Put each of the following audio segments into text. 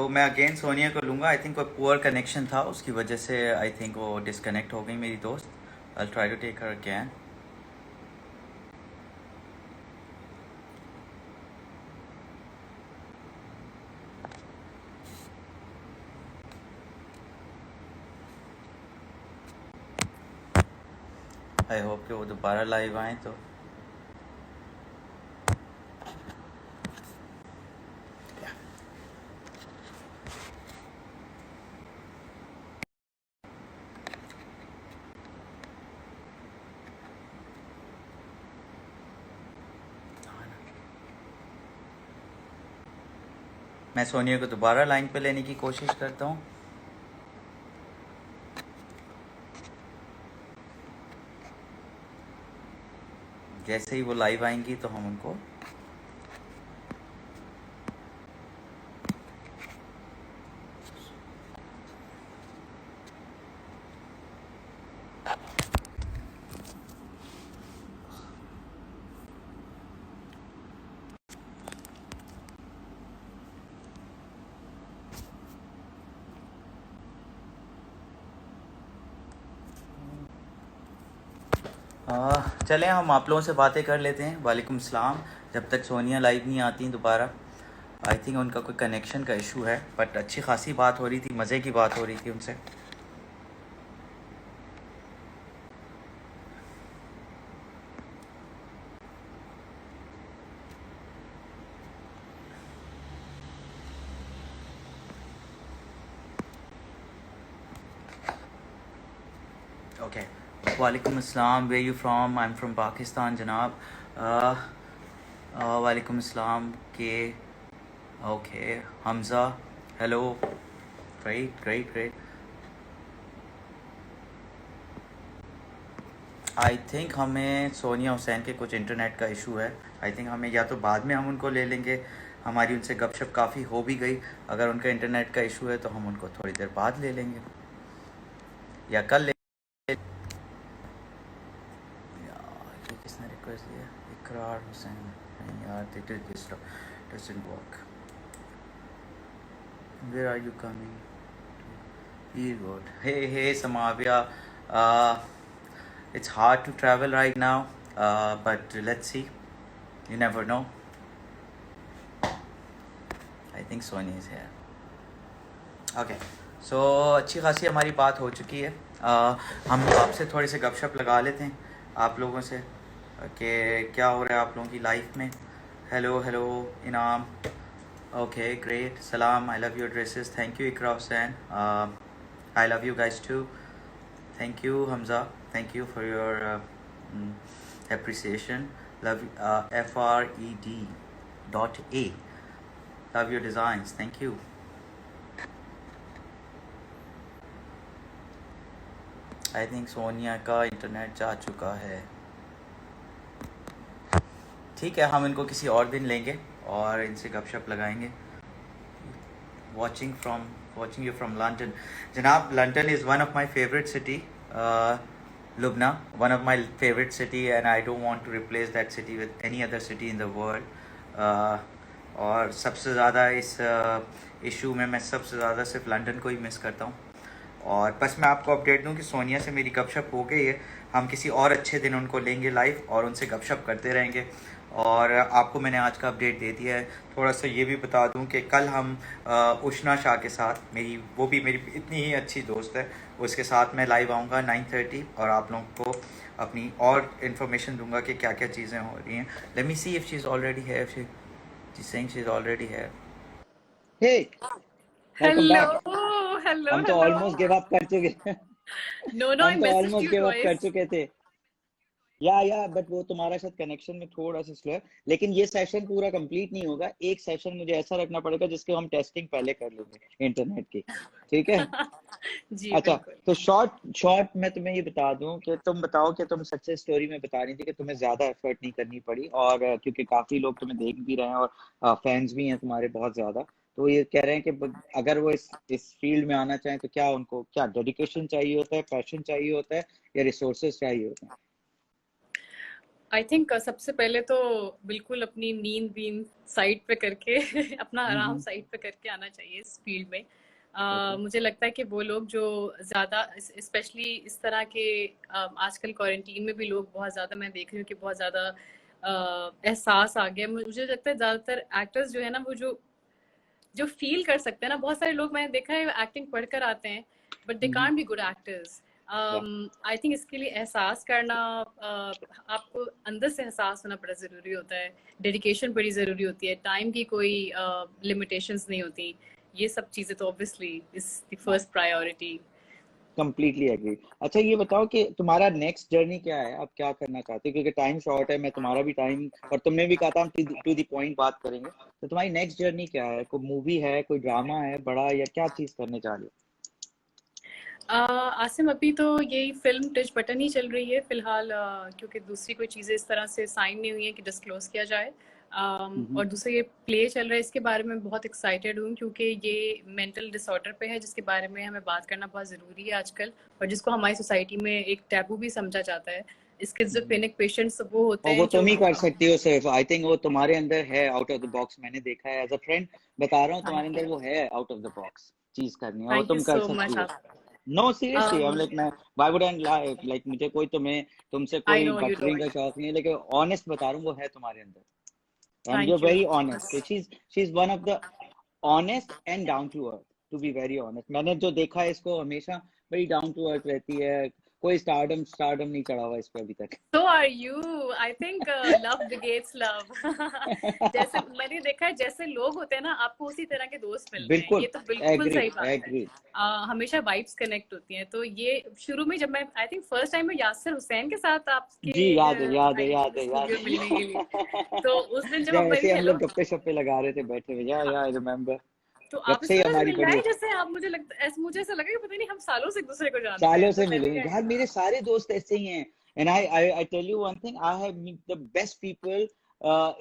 तो मैं अगेन सोनिया को लूँगा। आई थिंक कोई पुअर कनेक्शन था, उसकी वजह से आई थिंक वो डिसकनेक्ट हो गई मेरी दोस्त। I try to take her again. I hope कि वो दोबारा लाइव आए तो। मैं सोनिया को दोबारा लाइन पे लेने की कोशिश करता हूँ। जैसे ही वो लाइव आएंगी तो हम उनको चलें हम आप लोगों से बातें कर लेते हैं। वालेकुम सलाम। जब तक सोनिया लाइव नहीं आती दोबारा, आई थिंक उनका कोई कनेक्शन का इशू है, बट अच्छी खासी बात हो रही थी, मज़े की बात हो रही थी उनसे। ओके, वालेकुम अस्सलाम। Way you from? I am from Pakistan जनाब। वालेकुम अस्सलाम के। Okay Hamza, hello. Great great great. I think हमें सोनिया हुसैन के कुछ इंटरनेट का इशू है। आई थिंक हमें या तो बाद में हम उनको ले लेंगे, हमारी उनसे गपशप काफ़ी हो भी गई। अगर उनका इंटरनेट का इशू है तो हम उनको थोड़ी देर बाद ले लेंगे या कल ले। यार ये किसने रिक्वेस्ट दिया? इकरार हुसैन। नहीं यार, this doesn't work. Where are you coming? Good. Hey Samavia. It's hard to travel right now, but let's see. You never know. I think Sony is here. Okay. So अच्छी खासी हमारी बात हो चुकी है। हम आपसे थोड़ी सी गपशप लगा लेते हैं आप लोगों से कि क्या हो रहा है आप लोगों की लाइफ में। Hello hello Inam. Okay great. सलाम। I love your dresses. Thank you Iqra Hussain. I love you guys too. Thank you Hamza. Thank you for your appreciation. Love FRED.A. Love your designs. Thank you. I think Sonia का internet जा चुका है। ठीक है, हम इनको किसी और दिन लेंगे और इनसे गपशप लगाएंगे। Watching you from London. Janab, London is one of my favorite city. Lubna, one of my favorite city, and I don't want to replace that city with any other city in the world. और सबसे ज़्यादा इस issue में मैं सबसे ज़्यादा सिर्फ London को ही मिस करता हूँ। और बस मैं आपको अपडेट दूँ कि सोनिया से मेरी गपशप हो गई है। हम किसी और अच्छे दिन उनको लेंगे लाइव और उनसे गपशप करते रहेंगे। और आपको मैंने आज का अपडेट दे दिया है। थोड़ा सा ये भी बता दूं कि कल हम उष्णा शाह के साथ, वो भी मेरी इतनी ही अच्छी दोस्त है, उसके साथ मैं लाइव आऊँगा 9:30 और आप लोगों को अपनी और इन्फॉर्मेशन दूंगा कि क्या क्या चीज़ें हो रही हैं। Let me see if she is already here. She saying she is already here. Hey welcome back. hello हम तो ऑलमोस्ट गिव अप कर चुके no I हम तो messaged almost you give up कर twice. चुके थे। या बट वो तुम्हारा शायद कनेक्शन में थोड़ा सा स्लो है, लेकिन ये सेशन पूरा कंप्लीट नहीं होगा। एक सेशन मुझे ऐसा रखना पड़ेगा जिसके हम टेस्टिंग पहले कर लेंगे इंटरनेट की, ठीक है? जी अच्छा, बिल्कुल। तो शॉर्ट मैं तुम्हें ये बता दूं कि तुम बताओ कि तुम सक्सेस स्टोरी में बता रही थी कि तुम्हें ज्यादा एफर्ट नहीं करनी पड़ी, और क्योंकि काफी लोग तुम्हें देख भी रहे हैं और फैंस भी हैं तुम्हारे बहुत ज्यादा, तो ये कह रहे हैं कि अगर वो इस फील्ड में आना चाहें तो क्या उनको क्या डेडिकेशन चाहिए होता है, पैशन चाहिए होता है, या रिसोर्सेज चाहिए होते हैं? आई थिंक सबसे पहले तो बिल्कुल अपनी नींद बीन साइड पे करके अपना आराम साइड पे करके आना चाहिए इस फील्ड में। मुझे लगता है कि वो लोग जो ज़्यादा स्पेशली इस तरह के आजकल क्वारंटीन में भी लोग बहुत ज़्यादा, मैं देख रही हूँ कि बहुत ज़्यादा एहसास आ गया। मुझे लगता है ज़्यादातर एक्टर्स जो है ना, वो जो जो फील कर सकते हैं ना, बहुत सारे लोग मैंने देखा है एक्टिंग पढ़कर आते हैं but they can't be good actors. I think इसके लिए एहसास करना, आपको अंदर से एहसास होना बड़ा ज़रूरी होता है, डेडिकेशन बड़ी ज़रूरी होती है, टाइम की कोई लिमिटेशंस नहीं होती। ये सब चीज़ें तो obviously is the first priority. Completely agree. अच्छा ये बताओ कि तुम्हारा नेक्स्ट जर्नी क्या है, आप क्या करना चाहते हो, क्योंकि टाइम शॉर्ट है, मैं तुम्हारा भी टाइम, और तुमने भी कहा था हम टू द पॉइंट बात करेंगे, तो तुम्हारी नेक्स्ट जर्नी क्या है, कोई मूवी है, कोई ड्रामा है बड़ा, या क्या चीज करने चाह रहे हो? आसिम, अभी तो यही फिल्म टच बटन ही चल रही है फिलहाल, क्योंकि दूसरी कोई चीज़ें इस तरह से साइन नहीं हुई है कि डिस्क्लोज किया जाए। और दूसरा ये प्ले चल रहा है, इसके बारे में बहुत एक्साइटेड हूँ क्योंकि ये मेंटल डिसऑर्डर पे है जिसके बारे में हमें बात करना बहुत ज़रूरी है आजकल, और जिसको हमारी सोसाइटी में एक टैबू भी समझा जाता है। स्किज़ोफ्रेनिक पेशेंट्स वो होते और वो हैं तुम ही जो कर सकती हो सिर्फ, आई थिंक वो तुम्हारे अंदर है, आउट ऑफ द बॉक्स। मैंने देखा है, एज अ फ्रेंड बता रहा हूँ, तुम्हारे अंदर वो है आउट ऑफ द बॉक्स चीज करनी, और वो थैंक यू तुम कर सो सकती मच हो। आप। No seriously, I am um, like, मैं why would I lie, like मुझे कोई तुमसे आई कोई नो यू बटरिंग का डोंट। शौक नहीं है, लेकिन ऑनेस्ट बता रहा हूँ, वो है तुम्हारे अंदर, and you are thank you. Very honest. She is one of the honest and down to earth, to be very honest. मैंने जो देखा है इसको, हमेशा बड़ी डाउन टू अर्थ रहती है, कोई स्टारडम स्टारडम नहीं चढ़ा हुआ इस पे अभी तक। So are you. I think love begets love. जैसे मैंने देखा है, जैसे लोग होते हैं ना, आपको उसी तरह के दोस्त मिलते हैं, बिल्कुल ये तो बिल्कुल एग्री सही बात है। एग्री। हमेशा वाइब्स कनेक्ट होती हैं। तो ये शुरू में जब मैं, आई थिंक फर्स्ट टाइम मैं यासिर हुसैन के साथ आपके जी याद है याद है आई याद थी है याद स्टूडियो मिलने के लिए, तो उस दिन जब जब हम ऐसे मेरी हम हेलो, लोग गप्पे शप्पे लगा रहे थे बैठे हुए, या आई रिमेम्बर। तो जब आप इस से ही तरह से हमारी मिल रहे बड़ी हैं जैसे आप, मुझे लगता है, मुझे ऐसा लगा कि पता नहीं हम सालों से एक दूसरे को जानते सालों हैं। से तो मिले मैंने यार, मेरे सारे दोस्त ऐसे ही हैं। And I tell you one thing, I have meet the best people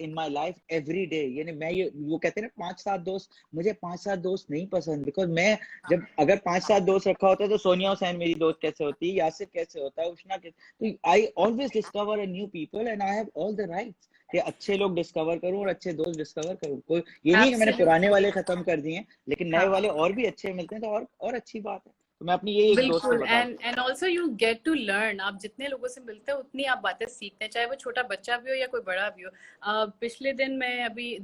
in my life every day. यानी मैं ये, वो कहते हैं ना 5-7 दोस्त, मुझे 5-7 दोस्त नहीं पसंद, बिकॉज मैं जब अगर 5-7 दोस्त रखा होता है तो सोनिया हुसैन मेरी दोस्त कैसे होती, यासिर कैसे होता है, उष्णा कैसे, तो I always discover a new people, and I have all the rights कि अच्छे लोग डिस्कवर करूं और अच्छे दोस्त डिस्कवर करूं। कोई ये नहीं कि मैंने पुराने एब्सोल्युटली, वाले खत्म कर दिए, लेकिन नए हाँ वाले और भी अच्छे मिलते हैं, तो और अच्छी बात है। तो मैं अपनी यही एक दोस्त को बिल्कुल। बता, and also you get to learn, आप जितने लोगों से मिलते हैं उतनी आप बातें सीखते हैं, चाहे वो छोटा बच्चा भी हो या कोई बड़ा भी हो। पिछले दिन मैं अभी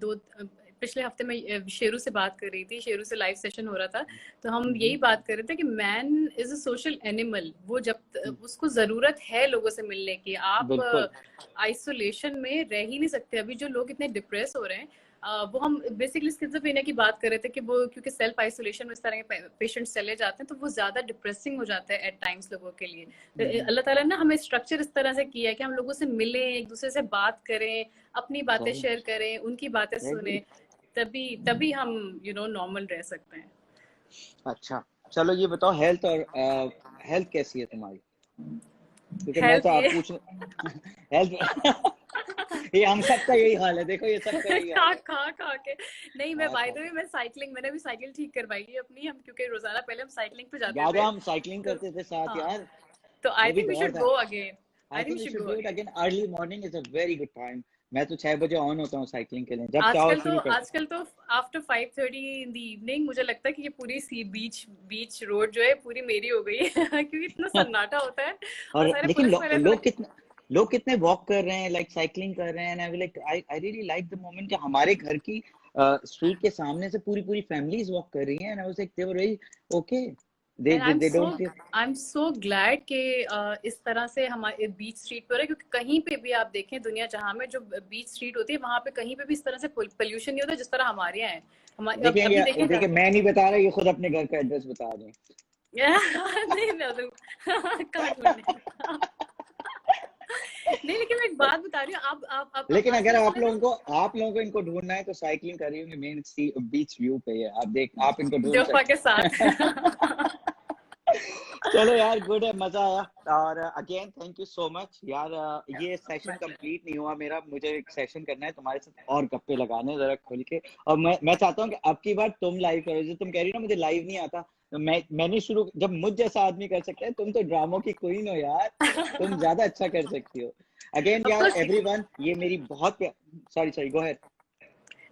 पिछले हफ्ते में शेरू से बात कर रही थी, शेरू से लाइव सेशन हो रहा था, तो हम यही बात कर रहे थे कि man is a social animal. वो जब उसको जरूरत है लोगों से मिलने की, आप बिल्कुल आइसोलेशन में रह ही नहीं सकते। अभी जो लोग इतने डिप्रेस हो रहे हैं, वो हम बेसिकली स्किज़ोफ्रेनिया की बात कर रहे थे कि वो क्योंकि सेल्फ आइसोलेशन में इस तरह के पेशेंट्स चले जाते हैं, तो वो ज़्यादा डिप्रेसिंग हो जाता है एट टाइम्स लोगों के लिए। तो अल्लाह ताला ने हमें स्ट्रक्चर इस तरह से किया है कि हम लोगों से मिलें, एक दूसरे से बात करें, अपनी बातें सही शेयर करें, उनकी बातें एग्री। सुने, तभी तभी हम नॉर्मल रह सकते हैं। अच्छा चलो ये बताओ, हेल्थ और हेल्थ कैसी है तुम्हारी, क्योंकि मैं तो हेल्थ आप ये पूछ हेल्थ ये हम सबका यही हाल है, देखो ये सबका यही खा हाल है। खा खा के नहीं, मैं हाँ, बाय द वे मैं साइकिलिंग, मैंने भी साइकिल ठीक करवाई है अपनी, हम क्योंकि रोजाना पहले हम साइकिलिंग पे जाते याद है थे। हम साइकिलिंग तो करते थे साथ हाँ, यार, तो आई वो भी थिंक वी दौर शुड था। Go again. I I think think we we should should go do it again. Again, early morning is a very good time. मैं तो 6 बजे ऑन होता हूँ साइकिलिंग के लिए, जब चाहो आजकल तो शुरू कर। आजकल तो आफ्टर 5:30 इन द इवनिंग मुझे लगता है कि ये पूरी सी बीच बीच रोड जो है पूरी मेरी हो गई है क्योंकि इतना सन्नाटा होता है और और सारे लेकिन पुलिस वाले ऐसा लोग कितने वॉक कर रहे हैं, लाइक साइकिलिंग कर रहे हैं, and I like I really like the moment कि हमारे घर की स्ट्रीट के सामने से पूरी पूरी फैमिलीज वॉक कर रही हैं, and I was like they were very okay, and they don't. I am so glad कि इस तरह से हमारे बीच स्ट्रीट पर है, क्योंकि कहीं पे भी आप देखें दुनिया जहाँ में जो बीच स्ट्रीट होती है वहां पे कहीं पे भी इस तरह से पोल्यूशन नहीं होता जिस तरह हमारे यहाँ है। हमारे देखिए अभी ये देखें देखिए, मैं नहीं बता रहा, ये खुद अपने घर का एड्रेस बता रहे हैं। नहीं मैं तो कहाँ ढूंढने नहीं, लेकिन मैं एक बात बता रही हूँ, आप लेकिन अगर आजकल ऐसा लग आप लोगों को इनको ढूंढना है तो साइकिलिंग कर रही होंगी मेन बीच व्यू पे है, आप देख, आप इनको ढूंढ जोफा सकते के साथ हैं। चलो यार, गुड है, मजा आया, और again thank you so much यार। ये सेशन कंप्लीट नहीं हुआ मेरा, मुझे एक सेशन करना है तुम्हारे साथ और गप्पे लगाने जरा खुल के, और मैं चाहता हूँ कि अब की बार तुम लाइव करो, जो तुम कह रही हो ना मुझे लाइव नहीं आता, मैंने शुरू, जब मुझ जैसा आदमी कर सकता है, तुम तो ड्रामों की क्वीन हो यार, तुम ज्यादा अच्छा कर सकती हो। अगेन Of यार course, एवरीवन, ये मेरी बहुत, सॉरी गो अहेड।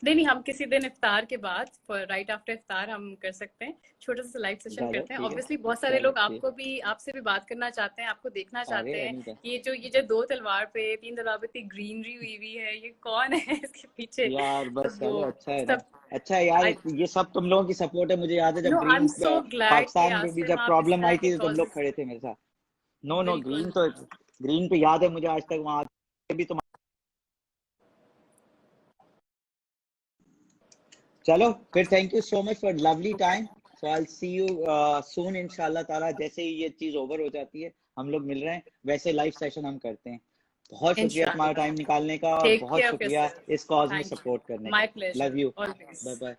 नहीं हम किसी दिन इफ्तार के बाद, राइट आफ्टर इफ्तार हम कर सकते हैं, छोटा सा लाइव सेशन चलो करते हैं। ठीक है, ऑब्वियसली बहुत सारे चलो लोग ठीक, आपसे भी बात करना चाहते हैं, आपको देखना अरे चाहते हैं। एनी टाइम ये जो 2 तलवार पे 3 तलवार पे इतनी ग्रीनरी हुई हुई है, ये कौन है इसके पीछे? यार, तो बस वो चलो अच्छा है ना। सब, अच्छा है यार, आई ये सब तुम लोगों की सपोर्ट है। मुझे याद है जब no, I am green so glad कि पाकिस्तान में भी आसिम जब आप इस प्रॉब्लम तरह आई के थी तो तुम लोग कॉजेस, खड़े थे मेरे साथ। नो नो, बिल्कुल। ग्रीन तो याद है मुझे आज तक, वहां भी तुम। चलो फिर, thank you so much for lovely time. So I see you soon इंशाल्लाह ताला। जैसे ही ये चीज ओवर हो जाती है, हम लोग मिल रहे हैं, वैसे लाइव सेशन हम करते हैं। बहुत शुक्रिया तुम्हारा इंशाल्लाह। टाइम निकालने का, और टेक बहुत केयर ऑफ शुक्रिया योरसेल्फ। इस कॉज में थैंक यू, सपोर्ट करने का। My pleasure love you, always. Bye bye.